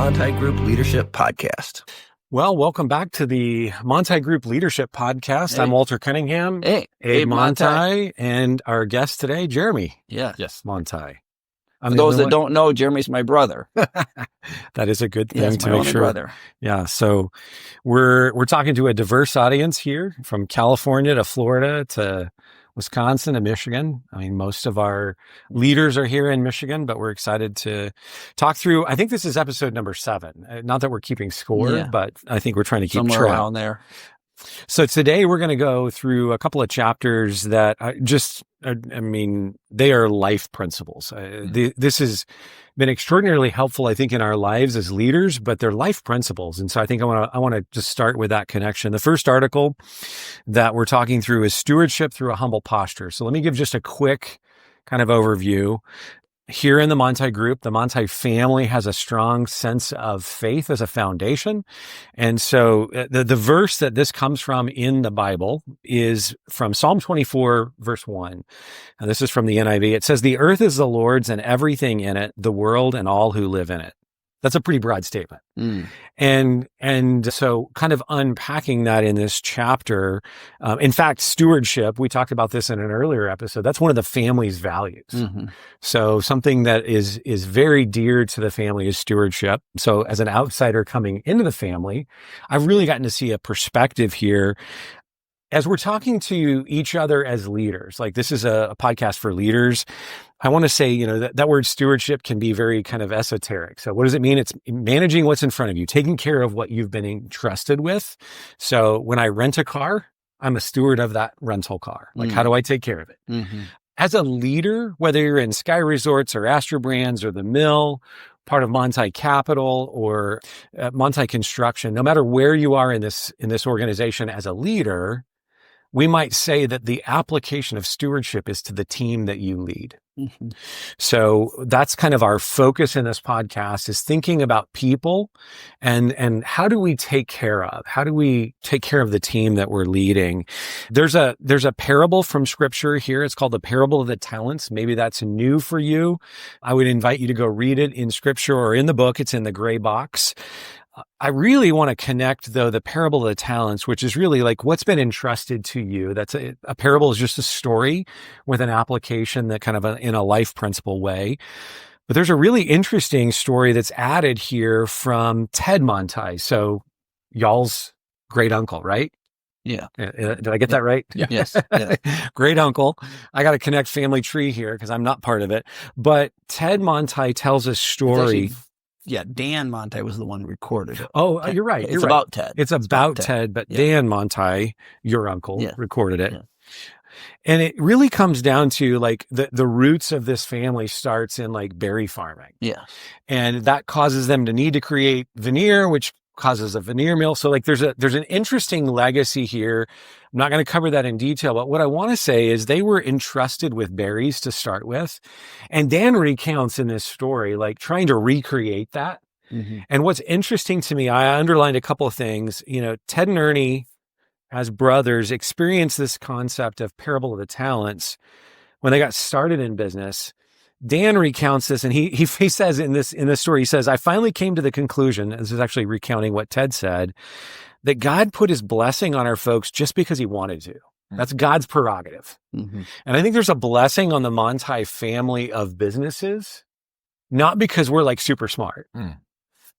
Manthei Group Leadership Podcast. Well, welcome back to the Manthei Group Leadership Podcast. Hey. I'm Walter Cunningham. Hey, Abe Manthei, and our guest today, Jeremy. Yes. Manthei. For those that don't know, Jeremy's my brother. That is a good thing Yes, to my make only sure. brother. Yeah. So we're talking to a diverse audience here, from California to Florida to Wisconsin to Michigan. I mean, most of our leaders are here in Michigan, but we're excited to talk through. I think this is episode number 7. Not that we're keeping score, but I think we're trying to keep Somewhere track. around there. So today we're going to go through a couple of chapters that they are life principles. This has been extraordinarily helpful, I think, in our lives as leaders, but they're life principles. And so I think I want to just start with that connection. The first article that we're talking through is Stewardship Through a Humble Posture. So let me give just a quick kind of overview. Here in the Manthei Group, the Manthei family has a strong sense of faith as a foundation. And so the verse that this comes from in the Bible is from Psalm 24, verse 1. And this is from the NIV. It says, "The earth is the Lord's and everything in it, the world and all who live in it." That's a pretty broad statement. And so kind of unpacking that in this chapter, in fact, stewardship, we talked about this in an earlier episode, that's one of the family's values. Mm-hmm. So something that is very dear to the family is stewardship. So as an outsider coming into the family, I've really gotten to see a perspective here as we're talking to each other as leaders. Like, this is a podcast for leaders. I want to say, that word stewardship can be very kind of esoteric. So what does it mean? It's managing what's in front of you, taking care of what you've been entrusted with. So when I rent a car, I'm a steward of that rental car. Like, how do I take care of it? Mm-hmm. As a leader, whether you're in Sky Resorts or Astro Brands or The Mill, part of Manthei Capital or Manthei Construction, no matter where you are in this organization as a leader, we might say that the application of stewardship is to the team that you lead. Mm-hmm. So that's kind of our focus in this podcast, is thinking about people and how do we take care of the team that we're leading. There's a parable from scripture here. It's called the parable of the talents. Maybe that's new for you. I would invite you to go read it in scripture or in the book. It's in the gray box. I really want to connect, though, the parable of the talents, which is really like what's been entrusted to you. That's a parable is just a story with an application that kind of in a life principle way. But there's a really interesting story that's added here from Ted Manthei. So y'all's great uncle, right? Yeah. Did I get that right? Yeah. Yes. Yeah. Great uncle. I got to connect family tree here because I'm not part of it. But Ted Manthei tells a story. Dan Manthei was the one who recorded it. Oh, you're right. It's about Ted. It's about Ted, but Dan Manthei, your uncle, recorded it. Yeah. And it really comes down to like the roots of this family starts in like berry farming. Yeah. And that causes them to need to create veneer, which causes a veneer mill. So like there's an interesting legacy here. I'm not going to cover that in detail, but what I want to say is they were entrusted with berries to start with. And Dan recounts in this story, like trying to recreate that. Mm-hmm. And what's interesting to me, I underlined a couple of things. Ted and Ernie, as brothers, experienced this concept of parable of the talents when they got started in business. Dan recounts this, and he says in this story, he says, "I finally came to the conclusion," this is actually recounting what Ted said, "that God put his blessing on our folks just because he wanted to. That's God's prerogative." Mm-hmm. And I think there's a blessing on the Manthei family of businesses, not because we're like super smart.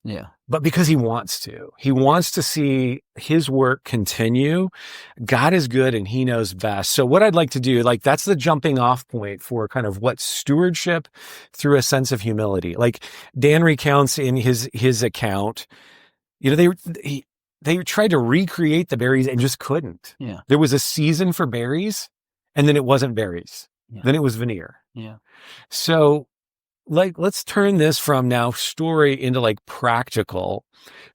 Yeah. But because he wants to. He wants to see his work continue. God is good and he knows best. So what I'd like to do, like that's the jumping off point for kind of what stewardship through a sense of humility. Like Dan recounts in his account, they tried to recreate the berries and just couldn't. Yeah. There was a season for berries and then it wasn't berries. Yeah. Then it was veneer. Yeah. So like, let's turn this from now story into like practical.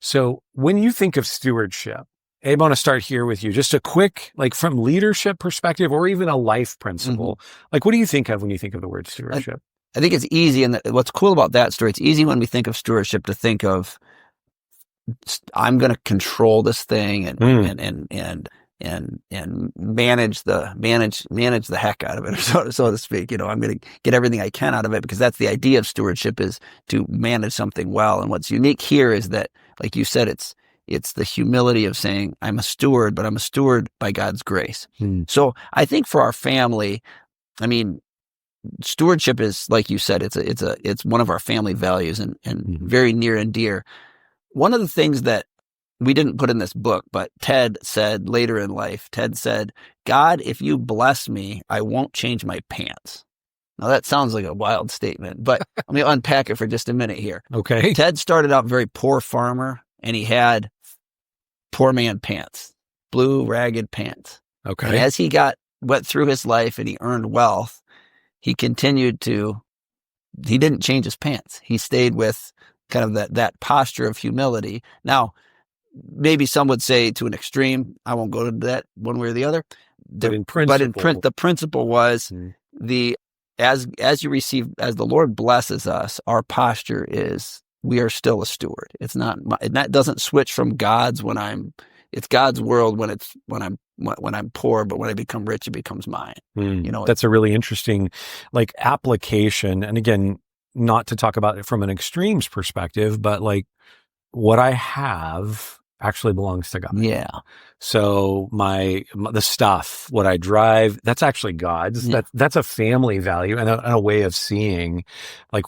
So when you think of stewardship, Abe, I want to start here with you. Just a quick, like from leadership perspective or even a life principle. Mm-hmm. Like, what do you think of when you think of the word stewardship? I think it's easy. And what's cool about that story, it's easy when we think of stewardship to think of, I'm going to control this thing and manage the heck out of it, so to speak. I'm going to get everything I can out of it, because that's the idea of stewardship, is to manage something well. And what's unique here is that, like you said, it's the humility of saying, I'm a steward, but I'm a steward by God's grace. So I think for our family, I mean, stewardship is, like you said, it's one of our family values, and very near and dear. One of the things that we didn't put in this book, but Ted said later in life, God, if you bless me, I won't change my pants. Now that sounds like a wild statement, but let me unpack it for just a minute here. Okay. Ted started out very poor farmer, and he had poor man pants, blue ragged pants. Okay. And as he went through his life and he earned wealth, he didn't change his pants. He stayed with kind of that posture of humility. Now, maybe some would say to an extreme, I won't go to that one way or the other. But in principle, the principle was as the Lord blesses us, our posture is, we are still a steward. It's not, and that doesn't switch from God's it's God's world when I'm poor, but when I become rich, it becomes mine. That's a really interesting application. And again, not to talk about it from an extremes perspective, but what I have actually belongs to God. Yeah. So the stuff, what I drive, that's actually God's. Yeah. That's a family value and a way of seeing,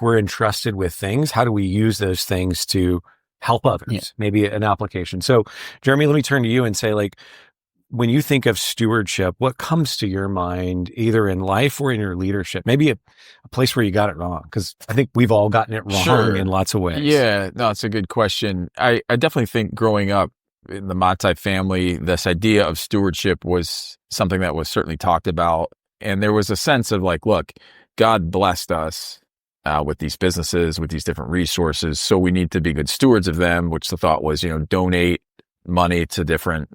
we're entrusted with things. How do we use those things to help others? Yeah. Maybe an application. So Jeremy, let me turn to you and say, when you think of stewardship, what comes to your mind, either in life or in your leadership? Maybe a place where you got it wrong, because I think we've all gotten it wrong in lots of ways. Yeah, no, it's a good question. I definitely think growing up in the Manthei family, this idea of stewardship was something that was certainly talked about. And there was a sense of look, God blessed us with these businesses, with these different resources, so we need to be good stewards of them, which the thought was, donate money to different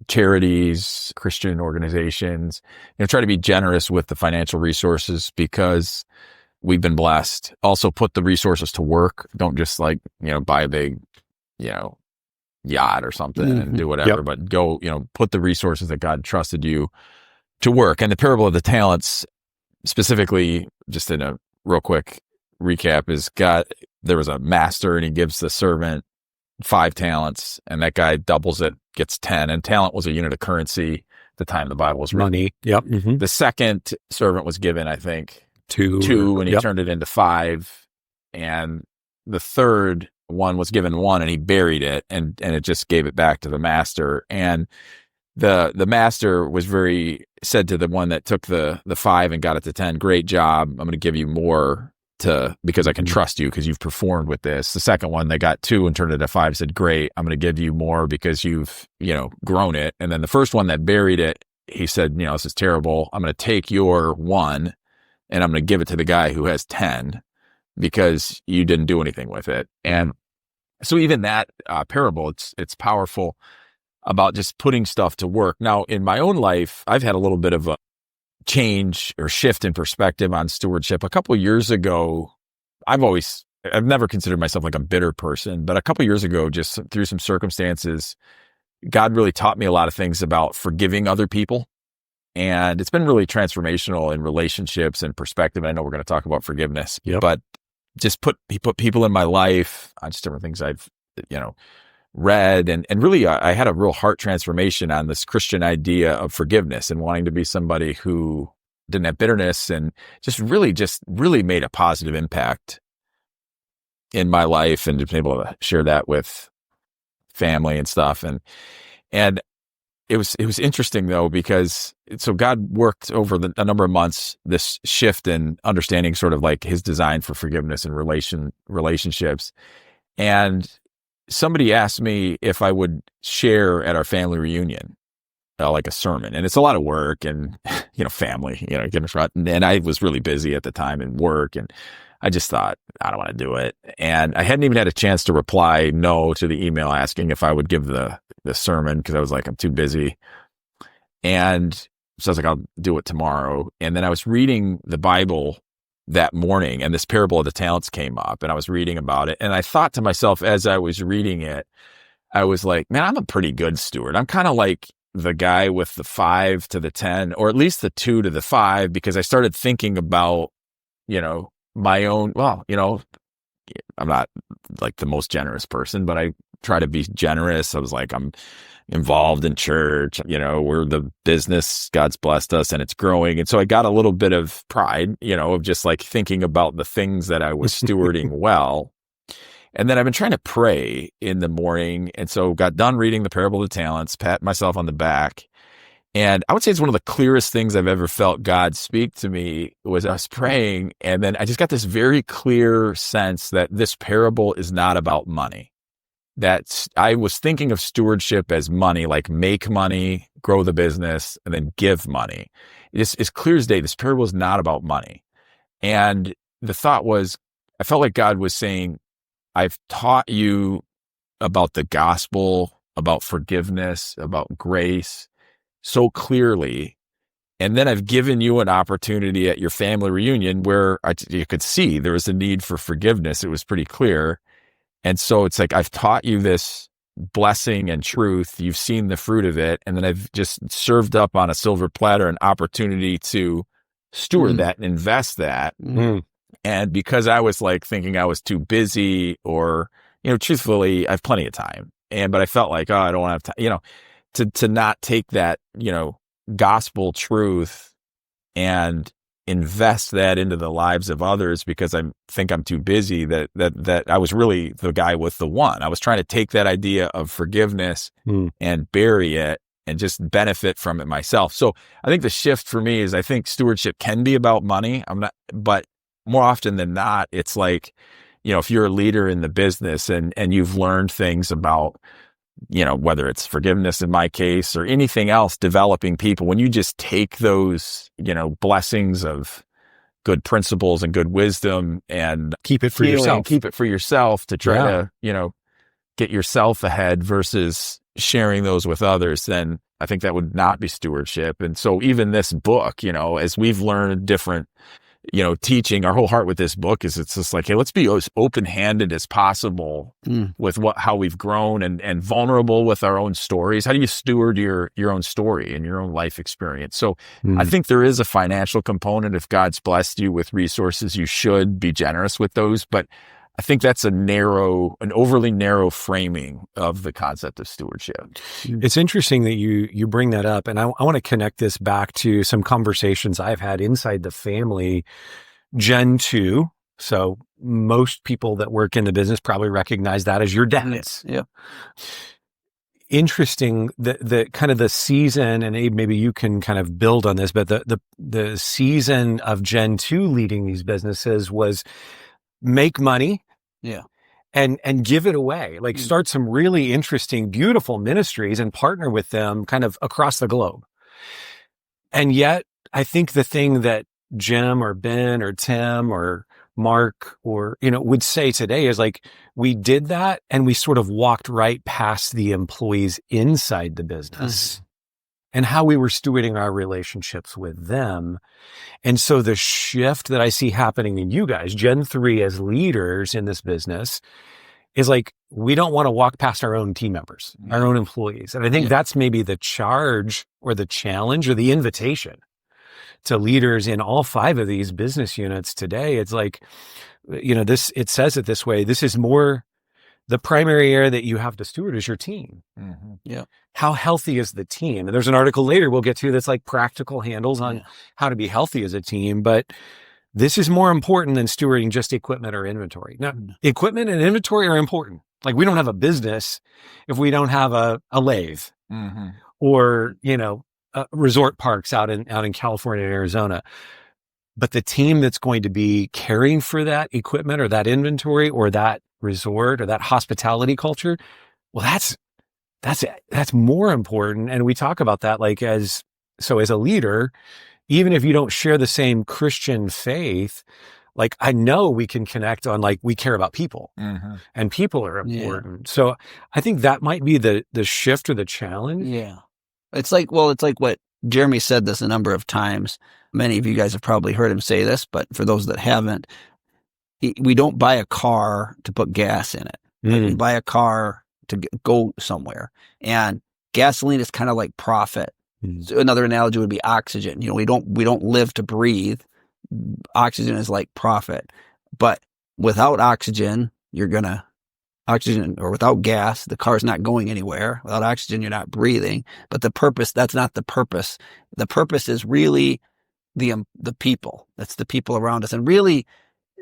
charities, Christian organizations, try to be generous with the financial resources because we've been blessed. Also put the resources to work. Don't just buy a big, yacht or something and do whatever, but go, put the resources that God trusted you to work. And the parable of the talents, specifically, just in a real quick recap, is there was a master and he gives the servant 5 talents, and that guy doubles it, gets 10. And talent was a unit of currency at the time the Bible was written. Money. Yep. Mm-hmm. The second servant was given, I think, 2, and he turned it into 5. And the third one was given 1, and he buried it, and it just gave it back to the master. And the master said to the one that took the 5 and got it to 10, great job. I'm going to give you more because I can trust you because you've performed with this. The second one, they got 2 and turned it to 5, said, great, I'm going to give you more because you've, grown it. And then the first one that buried it, he said, this is terrible. I'm going to take your 1 and I'm going to give it to the guy who has 10 because you didn't do anything with it. And so even that parable, it's powerful about just putting stuff to work. Now, in my own life, I've had a little bit of a change or shift in perspective on stewardship. A couple of years ago, I've never considered myself a bitter person, but a couple of years ago, just through some circumstances, God really taught me a lot of things about forgiving other people. And it's been really transformational in relationships and perspective. I know we're going to talk about forgiveness, but he put people in my life, just different things I've, read. And really, I had a real heart transformation on this Christian idea of forgiveness and wanting to be somebody who didn't have bitterness, and just really made a positive impact in my life, and just been able to share that with family and stuff. And it was interesting though, because God worked over a number of months, this shift in understanding sort of his design for forgiveness and relationships. And somebody asked me if I would share at our family reunion, a sermon. And it's a lot of work and, family, and I was really busy at the time in work, and I just thought, I don't want to do it. And I hadn't even had a chance to reply no to the email asking if I would give the sermon, because I was I'm too busy. And so I was I'll do it tomorrow. And then I was reading the Bible that morning, and this parable of the talents came up, and I was reading about it. And I thought to myself, as I was reading it, I was man, I'm a pretty good steward. I'm kind of the guy with the 5 to the 10, or at least the 2 to the 5, because I started thinking about, my own, I'm not like the most generous person, but I try to be generous. I was like, I'm involved in church, we're the business, God's blessed us and it's growing. And so I got a little bit of pride, of just like thinking about the things that I was stewarding well. And then I've been trying to pray in the morning. And so got done reading the parable of the talents, pat myself on the back. And I would say it's one of the clearest things I've ever felt God speak to me was I was praying. And then I just got this very clear sense that this parable is not about money. That I was thinking of stewardship as money, like make money, grow the business, and then give money. It's clear as day. This parable is not about money. And the thought was, I felt like God was saying, I've taught you about the gospel, about forgiveness, about grace so clearly. And then I've given you an opportunity at your family reunion where you could see there was a need for forgiveness. It was pretty clear. And so it's like, I've taught you this blessing and truth. You've seen the fruit of it. And then I've just served up on a silver platter an opportunity to steward that and invest that. And because I was like thinking I was too busy or, truthfully, I have plenty of time. But I felt like, I don't have time, to not take that, gospel truth and invest that into the lives of others because I think I'm too busy, that I was really the guy with the one. I was trying to take that idea of forgiveness and bury it and just benefit from it myself. So I think the shift for me is I think stewardship can be about money. But more often than not, it's like, if you're a leader in the business and you've learned things about, whether it's forgiveness in my case or anything else, developing people, when you just take those, blessings of good principles and good wisdom and keep it for yourself to try to, get yourself ahead versus sharing those with others, then I think that would not be stewardship. And so even this book, as we've learned different, teaching, our whole heart with this book is it's just like, hey, let's be as open-handed as possible with how we've grown and vulnerable with our own stories. How do you steward your own story and your own life experience? So I think there is a financial component. If God's blessed you with resources, you should be generous with those. But I think that's an overly narrow framing of the concept of stewardship. It's interesting that you bring that up. And I want to connect this back to some conversations I've had inside the family, Gen 2. So most people that work in the business probably recognize that as your dads. Yeah. Interesting, the kind of the season, and Abe, maybe you can kind of build on this, but the season of Gen 2 leading these businesses was make money. Yeah. And give it away, like start some really interesting, beautiful ministries and partner with them kind of across the globe. And yet I think the thing that Jim or Ben or Tim or Mark or, would say today is like, we did that and we sort of walked right past the employees inside the business and how we were stewarding our relationships with them. And so the shift that I see happening in you guys, Gen 3 as leaders in this business, is like, we don't want to walk past our own team members, our own employees. And I think that's maybe the charge or the challenge or the invitation to leaders in all 5 of these business units today. It's like, it says it this way, this is more the primary area that you have to steward is your team. Yeah. How healthy is the team? And there's an article later we'll get to that's like practical handles on how to be healthy as a team. But this is more important than stewarding just equipment or inventory. Now, equipment and inventory are important. Like we don't have a business if we don't have a lathe or, resort parks out in California and Arizona. But the team that's going to be caring for that equipment or that inventory or that resort or that hospitality culture, well, that's more important. And we talk about that like as a leader, even if you don't share the same Christian faith, like I know we can connect on like we care about people and people are important. Yeah. So I think that might be the shift or the challenge. Yeah. It's like what Jeremy said this a number of times. Many of you guys have probably heard him say this, but for those that haven't, we don't buy a car to put gas in it. We buy a car to go somewhere. And gasoline is kind of like profit. So another analogy would be oxygen. We don't live to breathe. Oxygen is like profit. But without oxygen, or without gas, the car's not going anywhere. Without oxygen, you're not breathing. But that's not the purpose. The purpose is really the people. That's the people around us. And really,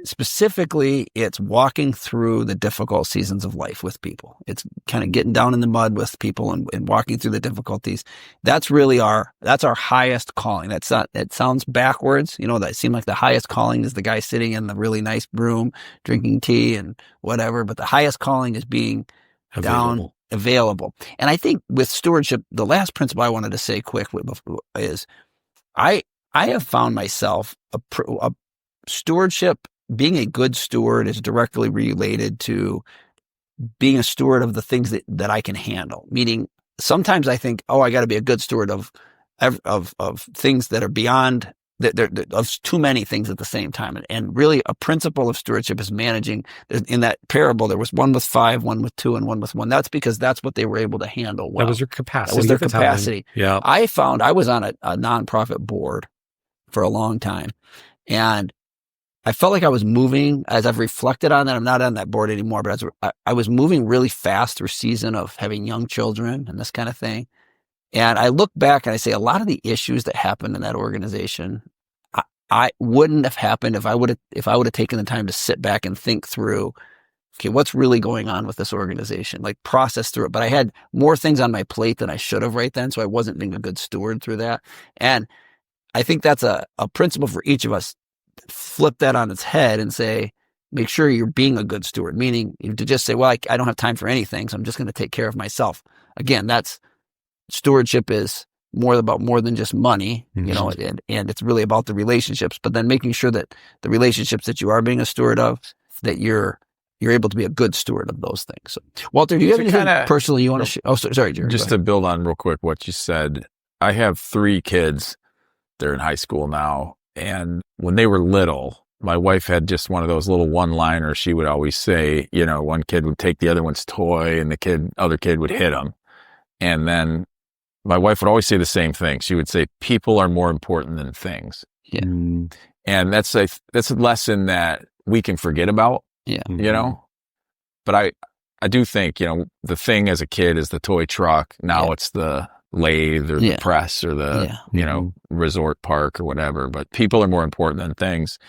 specifically, it's walking through the difficult seasons of life with people. It's kind of getting down in the mud with people and walking through the difficulties. That's really our highest calling. It sounds backwards. That seemed like the highest calling is the guy sitting in the really nice room, drinking tea and whatever. But the highest calling is being available. And I think with stewardship, the last principle I wanted to say quickly is I have found myself a stewardship. Being a good steward is directly related to being a steward of the things that I can handle. Meaning, sometimes I think, I got to be a good steward of things that are beyond of too many things at the same time. And really, a principle of stewardship is managing. In that parable, there was one with 5, one with 2, and one with 1. That's because that's what they were able to handle well. That was their capacity. That was their capacity. Yeah. I found I was on a nonprofit board for a long time, and I felt like I was moving. As I've reflected on that, I'm not on that board anymore, but I was moving really fast through a season of having young children and this kind of thing. And I look back and I say a lot of the issues that happened in that organization, I wouldn't have happened if I would have taken the time to sit back and think through, okay, what's really going on with this organization? Like process through it. But I had more things on my plate than I should have right then, so I wasn't being a good steward through that. And I think that's a principle for each of us. Flip that on its head and say, make sure you're being a good steward. Meaning to just say, well, I don't have time for anything, so I'm just going to take care of myself. Again, that's stewardship is more than just money, and it's really about the relationships. But then making sure that the relationships that you are being a steward of, that you're able to be a good steward of those things. So, Walter, do you have anything personally you want to share? Oh, sorry, Jerry. Just to build on real quick what you said, I have 3 kids. They're in high school now. And when they were little, my wife had just one of those little one-liners. She would always say, one kid would take the other one's toy and the other kid would hit him. And then my wife would always say the same thing. She would say, people are more important than things. Yeah. And that's a lesson that we can forget about, But I do think, the thing as a kid is the toy truck. Now it's the lathe or the press or the, resort park or whatever, but people are more important than things.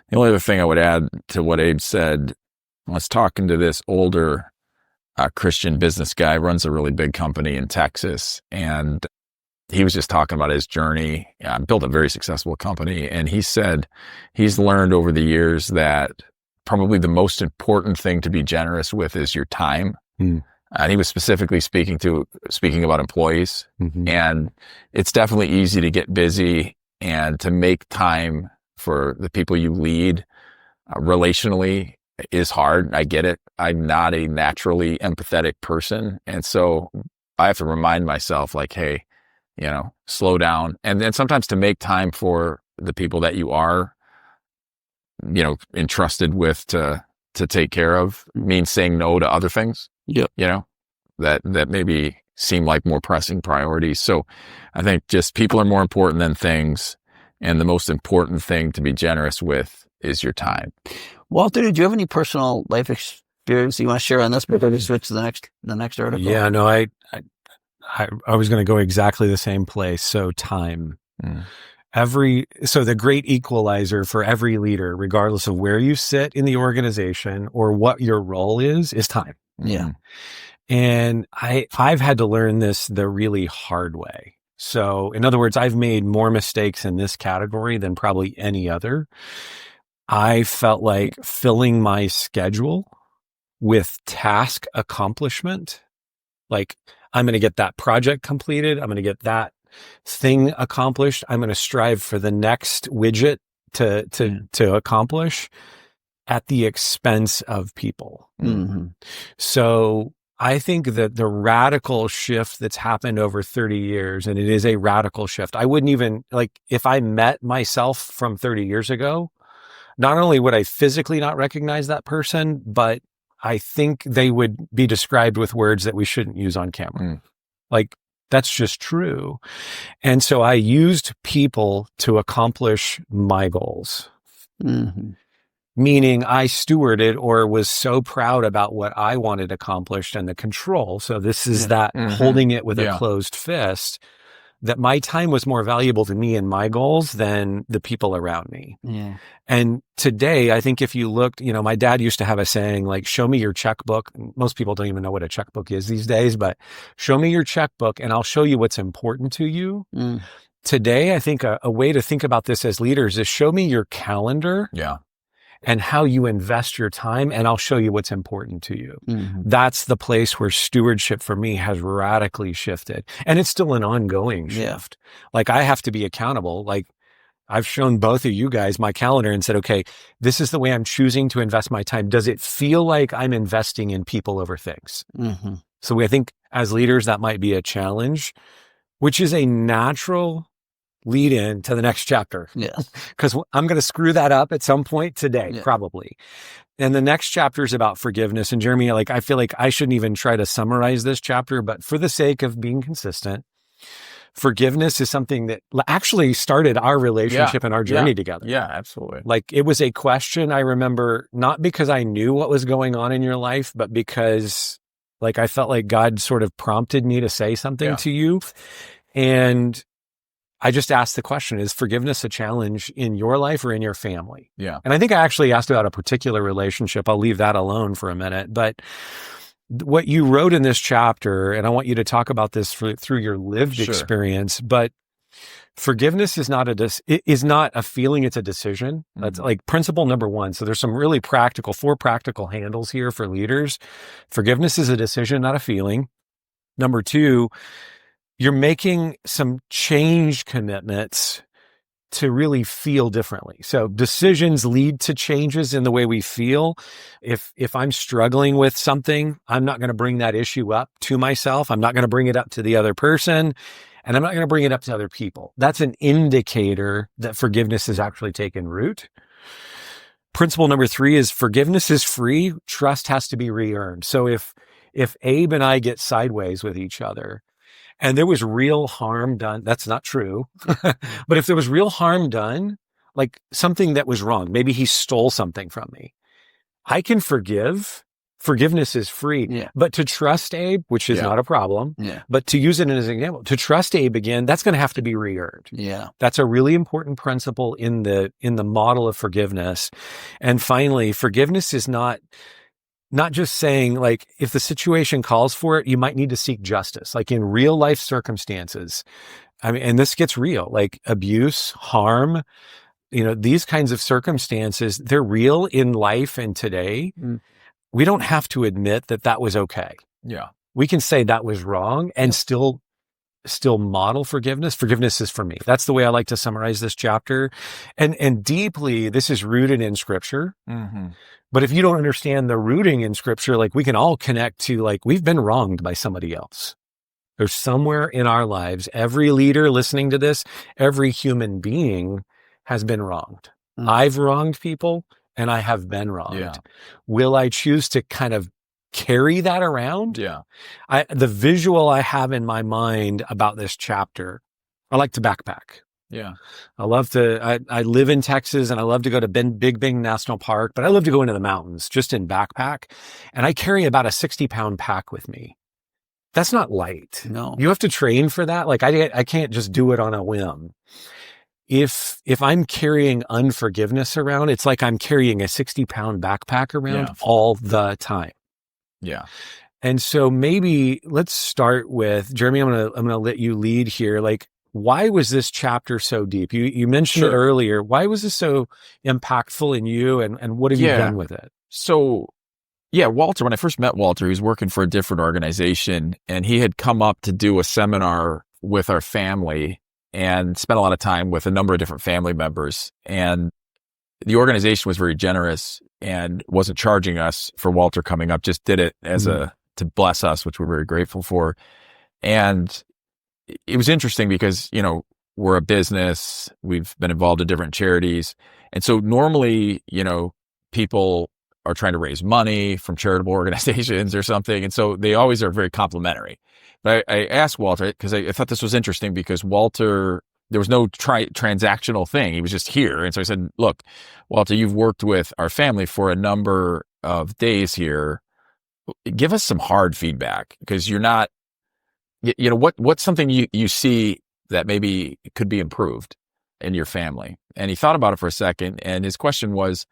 The only other thing I would add to what Abe said, I was talking to this older Christian business guy, runs a really big company in Texas. And he was just talking about his journey, built a very successful company. And he said he's learned over the years that probably the most important thing to be generous with is your time. And he was specifically speaking about employees. And it's definitely easy to get busy and to make time for the people you lead relationally is hard. I get it. I'm not a naturally empathetic person. And so I have to remind myself like, hey, slow down. And then sometimes to make time for the people that you are, entrusted with to take care of means saying no to other things. That maybe seem like more pressing priorities. So I think just people are more important than things. And the most important thing to be generous with is your time. Walter, did you have any personal life experience you want to share on this before we switch to the next article? Yeah, no, I was going to go exactly the same place. So time. So the great equalizer for every leader, regardless of where you sit in the organization or what your role is time. Yeah. And I've had to learn this the really hard way. So in other words, I've made more mistakes in this category than probably any other. I felt like filling my schedule with task accomplishment, like I'm going to get that project completed. I'm going to get that thing accomplished. I'm going to strive for the next widget to accomplish at the expense of people. So I think that the radical shift that's happened over 30 years, and it is a radical shift. I wouldn't even, if I met myself from 30 years ago, not only would I physically not recognize that person, but I think they would be described with words that we shouldn't use on camera. That's just true. And so I used people to accomplish my goals. Mm-hmm. Meaning I stewarded or was so proud about what I wanted accomplished and the control. So this is that holding it with a closed fist, that my time was more valuable to me and my goals than the people around me. Yeah. And today, I think if you looked, my dad used to have a saying like, show me your checkbook. Most people don't even know what a checkbook is these days, but show me your checkbook and I'll show you what's important to you. Mm. Today, I think a way to think about this as leaders is show me your calendar. Yeah. And how you invest your time, and I'll show you what's important to you. Mm-hmm. That's the place where stewardship for me has radically shifted. And it's still an ongoing shift. Like I have to be accountable. Like I've shown both of you guys my calendar and said, okay, this is the way I'm choosing to invest my time. Does it feel like I'm investing in people over things? Mm-hmm. So I think as leaders, that might be a challenge, which is a natural lead in to the next chapter. Yes. Because I'm going to screw that up at some point today, Yeah. probably. And the next chapter is about forgiveness. And Jeremy, I feel like I shouldn't even try to summarize this chapter, but for the sake of being consistent, forgiveness is something that actually started our relationship and our journey together. Yeah, absolutely. Like it was a question I remember, not because I knew what was going on in your life, but because I felt like God sort of prompted me to say something to you. And I just asked the question, is forgiveness a challenge in your life or in your family? Yeah. And I think I actually asked about a particular relationship. I'll leave that alone for a minute. But what you wrote in this chapter, and I want you to talk about this through your lived experience, but forgiveness is not a feeling, it's a decision. That's like principle number one. So there's some really four practical handles here for leaders. Forgiveness is a decision, not a feeling. Number two, you're making some change commitments to really feel differently. So decisions lead to changes in the way we feel. If I'm struggling with something, I'm not going to bring that issue up to myself. I'm not going to bring it up to the other person, and I'm not going to bring it up to other people. That's an indicator that forgiveness has actually taken root. Principle number three is forgiveness is free. Trust has to be re-earned. So if Abe and I get sideways with each other, and there was real harm done, that's not true. But if there was real harm done, like something that was wrong, maybe he stole something from me, I can forgive. Forgiveness is free. Yeah. But to trust Abe, which is not a problem, but to use it as an example, to trust Abe again, that's going to have to be re-earned. Yeah. That's a really important principle in the model of forgiveness. And finally, forgiveness is not just saying like, if the situation calls for it, you might need to seek justice. Like in real life circumstances, I mean, and this gets real, like abuse, harm, these kinds of circumstances, they're real in life and today. We don't have to admit that was okay. Yeah. We can say that was wrong and still model forgiveness. Forgiveness is for me. That's the way I like to summarize this chapter. And deeply, this is rooted in scripture. Mm-hmm. But if you don't understand the rooting in scripture, like we can all connect to like, we've been wronged by somebody else. There's somewhere in our lives, every leader listening to this, every human being has been wronged. I've wronged people and I have been wronged. Yeah. Will I choose to kind of carry that around? Yeah. The visual I have in my mind about this chapter, I like to backpack. Yeah. I live in Texas and I love to go to Big Bend National Park, but I love to go into the mountains just in backpack. And I carry about a 60-pound pack with me. That's not light. No. You have to train for that. Like I can't just do it on a whim. If I'm carrying unforgiveness around, it's like I'm carrying a 60-pound backpack around all the time. Yeah. And so maybe let's start with Jeremy. I'm gonna let you lead here. Like, why was this chapter so deep? You mentioned it earlier. Why was this so impactful in you, and what have you done with it? So, Walter, when I first met Walter, he was working for a different organization, and he had come up to do a seminar with our family and spent a lot of time with a number of different family members. And the organization was very generous and wasn't charging us for Walter coming up, just did it as to bless us, which we're very grateful for. And it was interesting because, we're a business, we've been involved in different charities. And so normally, people are trying to raise money from charitable organizations or something. And so they always are very complimentary. But I asked Walter, because I thought this was interesting, because Walter, there was no transactional thing. He was just here. And so I said, look, Walter, you've worked with our family for a number of days here. Give us some hard feedback, because you're not, what's something you see that maybe could be improved in your family? And he thought about it for a second. And his question was,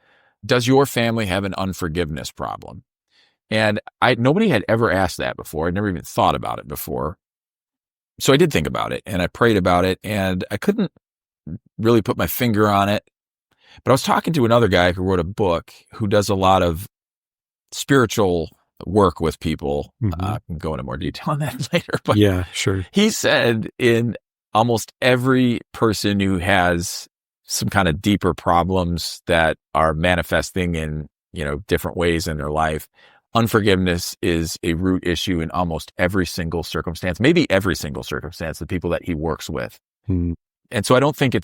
does your family have an unforgiveness problem? And nobody had ever asked that before. I'd never even thought about it before. So I did think about it, and I prayed about it, and I couldn't really put my finger on it. But I was talking to another guy who wrote a book, who does a lot of spiritual work with people. I can go into more detail on that later. But yeah, sure. He said in almost every person who has some kind of deeper problems that are manifesting in, different ways in their life, unforgiveness is a root issue in almost every single circumstance, maybe every single circumstance, the people that he works with. And so I don't think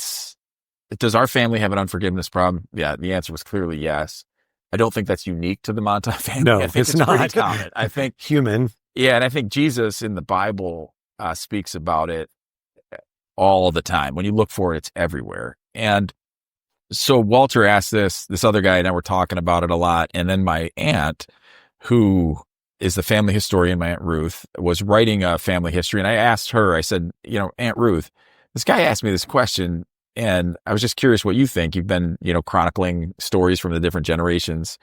does our family have an unforgiveness problem? Yeah, the answer was clearly yes. I don't think that's unique to the Manthei family. No, I think it's not pretty common. I think human. Yeah, and I think Jesus in the Bible speaks about it all the time. When you look for it, it's everywhere. And so Walter asked this other guy, and I were talking about it a lot. And then my aunt, who is the family historian, my Aunt Ruth, was writing a family history. And I asked her, I said, Aunt Ruth, this guy asked me this question, and I was just curious what you think. You've been, chronicling stories from the different generations.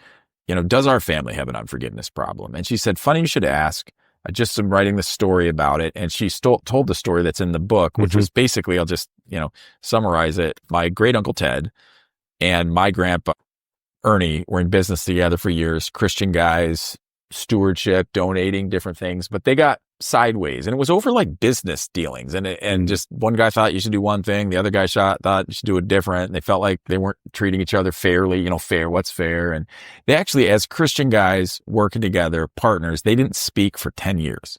Does our family have an unforgiveness problem? And she said, funny you should ask. I just am writing the story about it. And she told the story that's in the book, which was basically, I'll just, summarize it. My great uncle Ted and my grandpa Ernie were in business together for years, Christian guys, stewardship, donating different things, but they got sideways, and it was over like business dealings. And just one guy thought you should do one thing. The other guy thought you should do it different. And they felt like they weren't treating each other fairly, fair, what's fair. And they actually, as Christian guys working together, partners, they didn't speak for 10 years.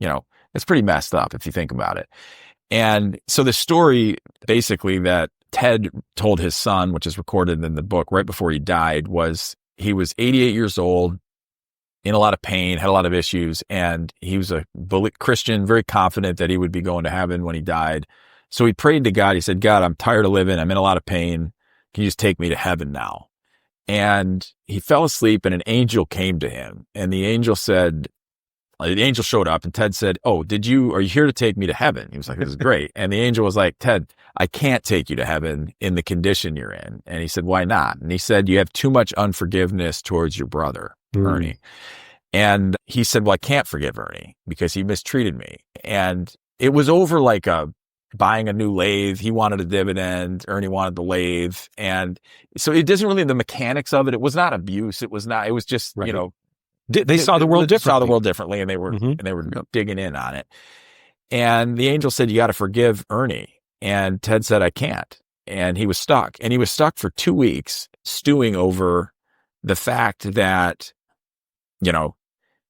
It's pretty messed up if you think about it. And so the story basically that Ted told his son, which is recorded in the book right before he died, was he was 88 years old, in a lot of pain, had a lot of issues, and he was a Christian, very confident that he would be going to heaven when he died. So he prayed to God. He said, God, I'm tired of living. I'm in a lot of pain. Can you just take me to heaven now? And he fell asleep, and an angel came to him. And the angel showed up, and Ted said, are you here to take me to heaven? He was like, this is great. And the angel was like, Ted, I can't take you to heaven in the condition you're in. And he said, why not? And he said, you have too much unforgiveness towards your brother, Ernie. And he said, well, I can't forgive Ernie because he mistreated me. And it was over like buying a new lathe. He wanted a dividend. Ernie wanted the lathe. And so it doesn't really, the mechanics of it, it was not abuse. It was just, right. They saw the world differently. And they were digging in on it. And the angel said, you got to forgive Ernie. And Ted said, I can't. And he was stuck. And he was stuck for 2 weeks stewing over the fact that,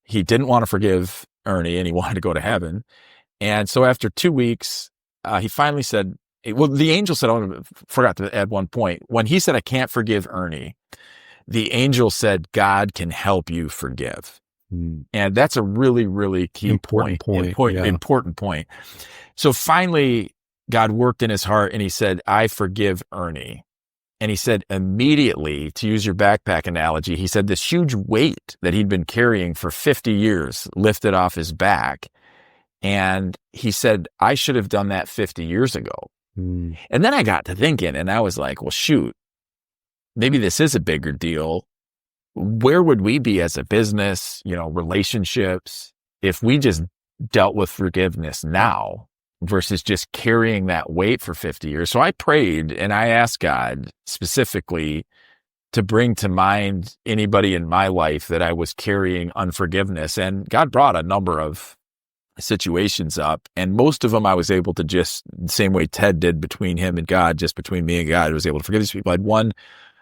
he didn't want to forgive Ernie and he wanted to go to heaven. And so after 2 weeks, he finally said, the angel said, I forgot to add one point. When he said, I can't forgive Ernie, the angel said, God can help you forgive. And that's a really, really key important point. So finally, God worked in his heart and he said, I forgive Ernie. And he said immediately, to use your backpack analogy, he said this huge weight that he'd been carrying for 50 years lifted off his back. And he said, I should have done that 50 years ago. And then I got to thinking, and I was like, well, shoot, maybe this is a bigger deal. Where would we be as a business, relationships, if we just dealt with forgiveness now versus just carrying that weight for 50 years? So I prayed and I asked God specifically to bring to mind anybody in my life that I was carrying unforgiveness. And God brought a number of situations up, and most of them I was able to just, the same way Ted did between him and God, just between me and God, I was able to forgive these people. I had one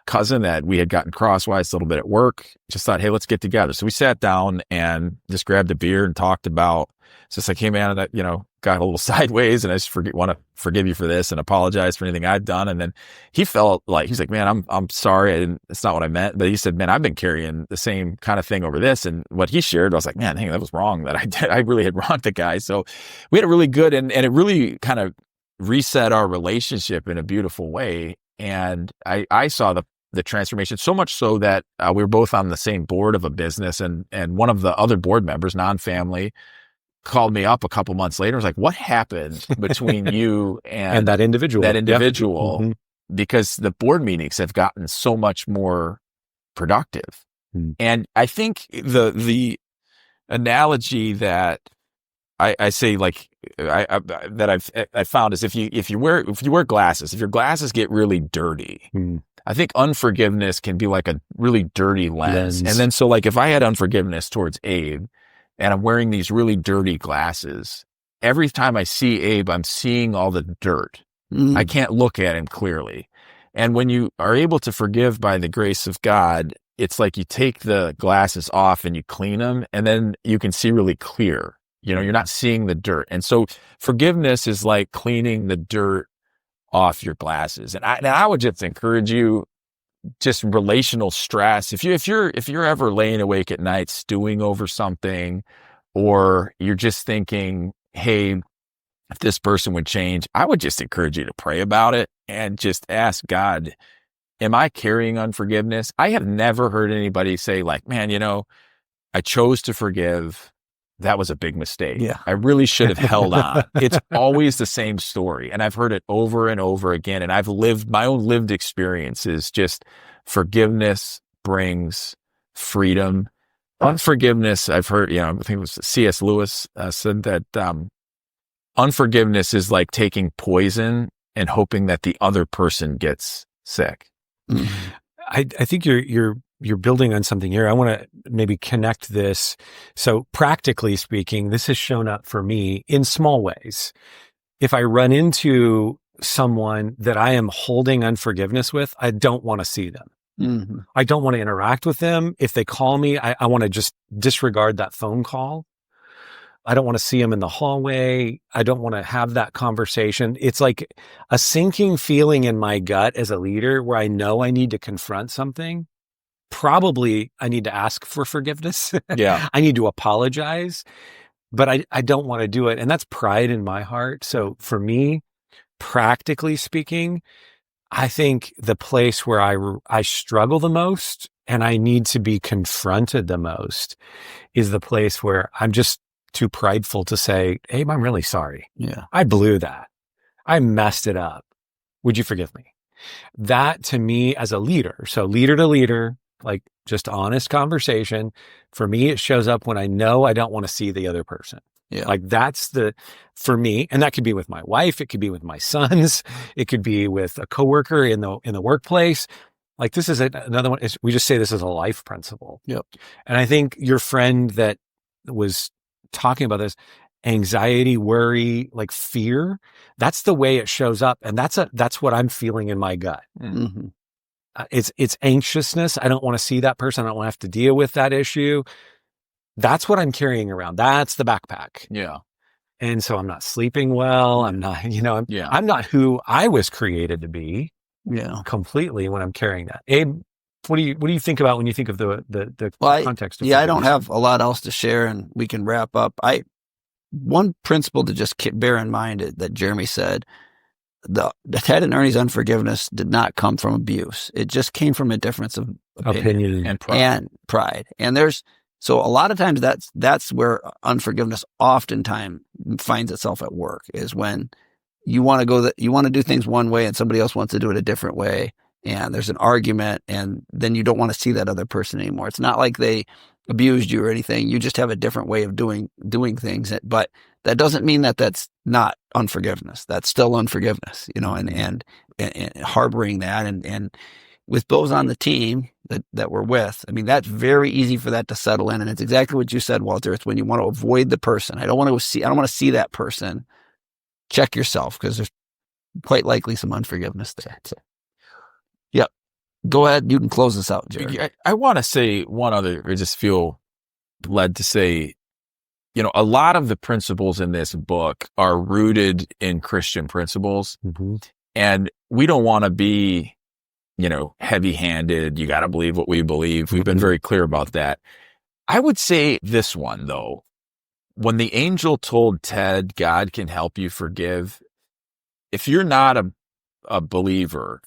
cousin that we had gotten crosswise a little bit at work. Just thought, hey, let's get together. So we sat down and just grabbed a beer and talked about, it's just like, hey man, that, got a little sideways, and I just want to forgive you for this and apologize for anything I've done. And then he felt like, he's like, man, I'm sorry. It's not what I meant. But he said, man, I've been carrying the same kind of thing over this. And what he shared, I was like, man, hey, that was wrong that I did. I really had wronged the guy. So we had a really good, and it really kind of reset our relationship in a beautiful way. And I saw the transformation, so much so that we were both on the same board of a business, and one of the other board members, non-family, called me up a couple months later. Was like, what happened between you and that individual? That individual, mm-hmm. Because the board meetings have gotten so much more productive. And I think the analogy that I say, like, that I've found is if you wear glasses, if your glasses get really dirty, I think unforgiveness can be like a really dirty lens. And then so like if I had unforgiveness towards Abe, and I'm wearing these really dirty glasses, every time I see Abe, I'm seeing all the dirt. I can't look at him clearly. And when you are able to forgive by the grace of God, it's like you take the glasses off and you clean them, and then you can see really clear. You're not seeing the dirt. And so forgiveness is like cleaning the dirt off your glasses. And I would just encourage you, just relational stress. If you're ever laying awake at night stewing over something, or you're just thinking, hey, if this person would change, I would just encourage you to pray about it and just ask God, am I carrying unforgiveness? I have never heard anybody say like, man, I chose to forgive. That was a big mistake. Yeah. I really should have held on. It's always the same story. And I've heard it over and over again. And I've lived my own lived experiences. Just forgiveness brings freedom. Unforgiveness, I've heard, I think it was C.S. Lewis said that unforgiveness is like taking poison and hoping that the other person gets sick. I think you're building on something here. I want to maybe connect this. So practically speaking, this has shown up for me in small ways. If I run into someone that I am holding unforgiveness with, I don't want to see them. Mm-hmm. I don't want to interact with them. If they call me, I want to just disregard that phone call. I don't want to see them in the hallway. I don't want to have that conversation. It's like a sinking feeling in my gut as a leader where I know I need to confront something. Probably I need to ask for forgiveness. Yeah. I need to apologize, but I don't want to do it. And that's pride in my heart. So for me, practically speaking, I think the place where I struggle the most and I need to be confronted the most is the place where I'm just too prideful to say, Abe, I'm really sorry. Yeah. I blew that. I messed it up. Would you forgive me? That to me as a leader, so leader to leader, like just honest conversation, for me, it shows up when I know I don't want to see the other person. Yeah. Like that's for me, and that could be with my wife. It could be with my sons. It could be with a coworker in the workplace. Like this is another one. We just say this is a life principle. Yep. And I think your friend that was talking about this, anxiety, worry, like fear, that's the way it shows up. And that's what I'm feeling in my gut. Mm-hmm. It's anxiousness. I don't want to see that person. I don't want to have to deal with that issue. That's what I'm carrying around. That's the backpack. Yeah. And so I'm not sleeping well. I'm not, I'm not who I was created to be. Yeah. Completely when I'm carrying that. Abe, what do you think about when you think of the context of I don't have a lot else to share, and we can wrap up. One principle to just bear in mind that Jeremy said, the Ted and Ernie's unforgiveness did not come from abuse. It just came from a difference of opinion and pride. And so a lot of times that's where unforgiveness oftentimes finds itself at work, is when you want to do things one way and somebody else wants to do it a different way. And there's an argument, and then you don't want to see that other person anymore. It's not like they abused you or anything. You just have a different way of doing things. But that doesn't mean that that's not unforgiveness. That's still unforgiveness, and harboring that. And with those on the team that we're with, I mean, that's very easy for that to settle in. And it's exactly what you said, Walter. It's when you want to avoid the person. I don't want to see that person. Check yourself, because there's quite likely some unforgiveness there. So. Yep. Go ahead. You can close this out, Jerry. I want to say one other, I just feel led to say, a lot of the principles in this book are rooted in Christian principles. Mm-hmm. And we don't want to be, heavy-handed. You got to believe what we believe. We've been very clear about that. I would say this one, though. When the angel told Ted, God can help you forgive, if you're not a believer,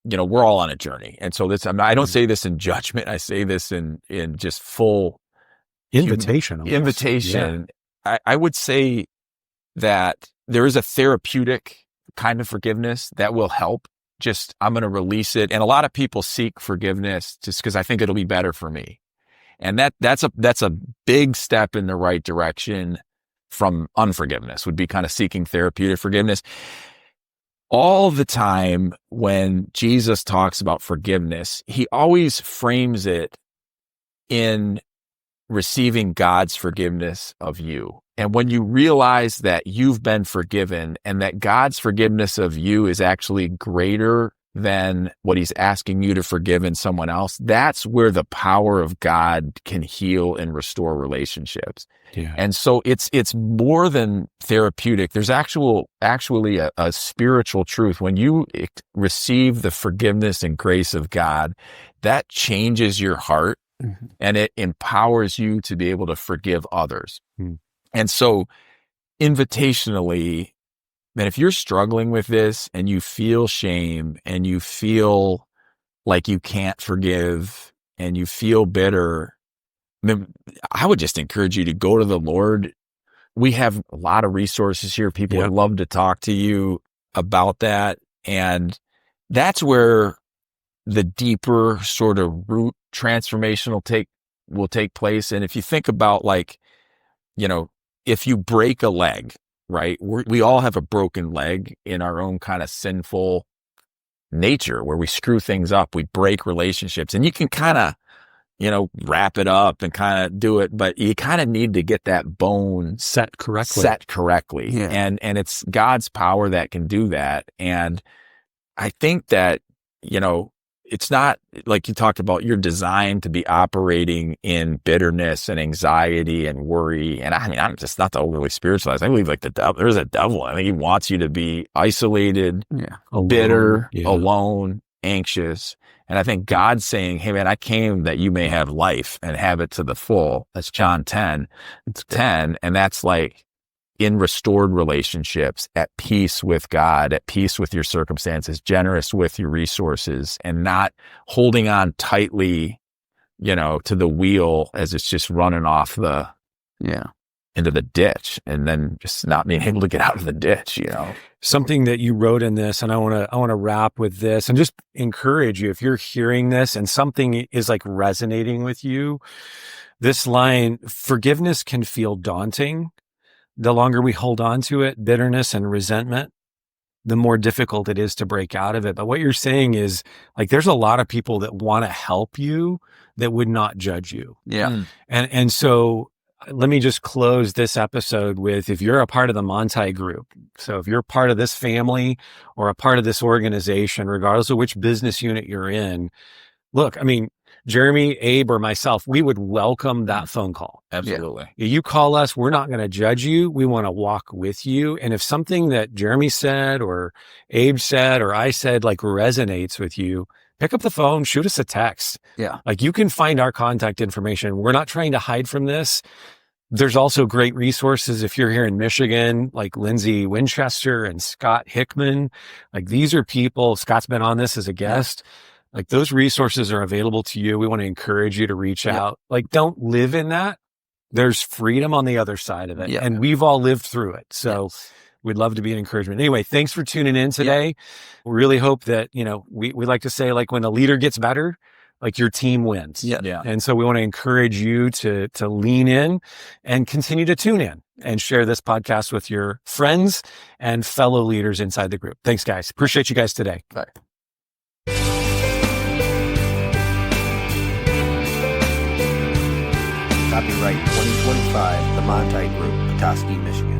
we're all on a journey. And so I don't say this in judgment. I say this in just full invitation. Yeah. I would say that there is a therapeutic kind of forgiveness that will help. Just, I'm going to release it. And a lot of people seek forgiveness just because I think it'll be better for me. And that's a big step in the right direction from unforgiveness, would be kind of seeking therapeutic forgiveness. All the time when Jesus talks about forgiveness, he always frames it in receiving God's forgiveness of you. And when you realize that you've been forgiven and that God's forgiveness of you is actually greater than what he's asking you to forgive in someone else, that's where the power of God can heal and restore relationships. Yeah. And so it's more than therapeutic. There's actually a spiritual truth. When you receive the forgiveness and grace of God, that changes your heart. Mm-hmm. And it empowers you to be able to forgive others. Mm. And so invitationally, that if you're struggling with this and you feel shame and you feel like you can't forgive and you feel bitter, then I would just encourage you to go to the Lord. We have a lot of resources here. People would love to talk to you about that. And that's where the deeper sort of root transformation will take place. And if you think about if you break a leg, right? We all have a broken leg in our own kind of sinful nature where we screw things up, we break relationships, and you can kind of, wrap it up and kind of do it, but you kind of need to get that bone set correctly. Yeah. And it's God's power that can do that. And I think that, it's not like you talked about, you're designed to be operating in bitterness and anxiety and worry. And I mean, I'm just not to overly spiritualize. I believe the devil, there's a devil. I think he wants you to be isolated, bitter, alone, anxious. And I think God's saying, hey man, I came that you may have life and have it to the full. That's John 10. It's 10. And that's in restored relationships, at peace with God, at peace with your circumstances, generous with your resources, and not holding on tightly, to the wheel as it's just running off into the ditch, and then just not being able to get out of the ditch, Something that you wrote in this, and I want to wrap with this and just encourage you, if you're hearing this and something is resonating with you, this line, forgiveness can feel daunting. The longer we hold on to it, bitterness and resentment, the more difficult it is to break out of it. But what you're saying is there's a lot of people that want to help you that would not judge you. Yeah. And so let me just close this episode with, if you're a part of the Manthei Group, so if you're part of this family or a part of this organization, regardless of which business unit you're in, look, I mean, Jeremy, Abe, or myself, we would welcome that phone call. Absolutely. Yeah. You call us, we're not going to judge you. We want to walk with you. And if something that Jeremy said or Abe said or I said resonates with you, pick up the phone, shoot us a text. Yeah. You can find our contact information. We're not trying to hide from this. There's also great resources if you're here in Michigan, like Lindsay Winchester and Scott Hickman. These are people, Scott's been on this as a guest. Those resources are available to you. We want to encourage you to reach out. Don't live in that. There's freedom on the other side of it. Yeah. And we've all lived through it. So we'd love to be an encouragement. Anyway, thanks for tuning in today. Yeah. We really hope that, we like to say, when a leader gets better, your team wins. Yeah. And so we want to encourage you to lean in and continue to tune in and share this podcast with your friends and fellow leaders inside the group. Thanks, guys. Appreciate you guys today. Bye. Copyright 2025, the Manthei Group, Petoskey, Michigan.